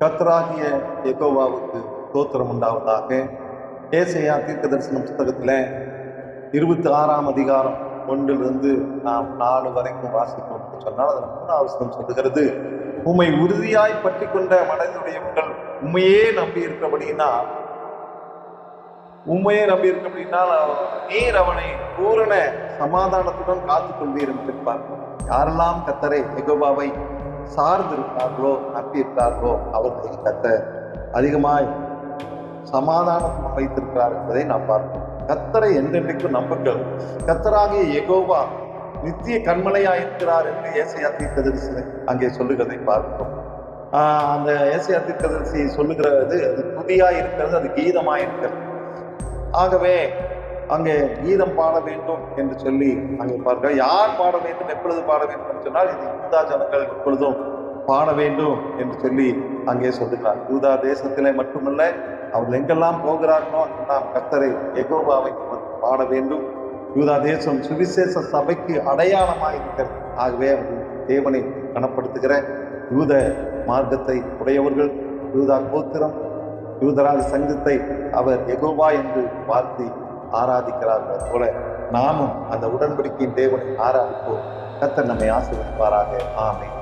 கர்த்தராகிய யெகோவாவுக்கு ஸ்தோத்திரம் உண்டாவதாக. ஏசாயா தீர்க்கதரிசன புத்தகத்தில் 26ஆம் அதிகாரம் 1 நாம் 4 வரைக்கும் வாசிப்போம் சொன்னால் அதில் 3வது வசனம் சொல்லுகிறது, உம்மை உறுதியாய் பற்றி கொண்ட மனதுடையவர்கள் உண்மையே நம்பி இருக்கிறபடினால் நீர் அவனை பூரண சமாதானத்துடன் காத்துக் கொள்வீர் என்று பார்ப்போம். யாரெல்லாம் கர்த்தரை யெகோவாவை சார்ந்திருக்கிறார்களோ நம்பியிருக்கிறார்களோ அவர்களை கர்த்தர் அதிகமாய் சமாதானம் வைத்திருக்கிறார் என்பதை நாம் பார்ப்போம். கர்த்தரை என்றென்றைக்கும் நம்புங்கள். கர்த்தராகிய யெகோவா நித்திய கண்மலையாய் இருக்கிறார் என்று ஏசாயா தீர்க்கதரிசி அங்கே சொல்லுகிறதை பார்க்கிறோம். அந்த ஏசாயா தீர்க்கதரிசி சொல்லுகிறது அது துதியாய் இருக்கிறது, அது கீதமாய் இருக்கிறது. ஆகவே அங்கே கீதம் பாட வேண்டும் என்று சொல்லி அங்கே பார்க்க, யார் பாட வேண்டும், எப்பொழுது பாட வேண்டும் என்று சொன்னால் இது யூதா ஜனங்கள் எப்பொழுதும் பாட வேண்டும் என்று சொல்லி அங்கே சொல்லுகிறார். யூதா தேசத்திலே மட்டுமல்ல, அவர்கள் எங்கெல்லாம் போகிறார்களோ அங்கெல்லாம் கர்த்தரை யெகோவாவை பாட வேண்டும். யூதா தேசம் சுவிசேஷ சபைக்கு அடையாளமாக இருக்கிறது. ஆகவே அவர்கள் தேவனை கனப்படுத்துகிற யூத மார்க்கத்தை உடையவர்கள், யூதா கோத்திரம், யூதராக சங்கத்தை அவர் யெகோவா என்று வாழ்த்தி ஆராதிக்கிறார்கள் போல நாமும் அந்த உடன்படிக்கையின் தேவனை ஆராதிப்போம். கர்த்தர் நம்மை ஆசீர்வதிப்பாராக. ஆமென்.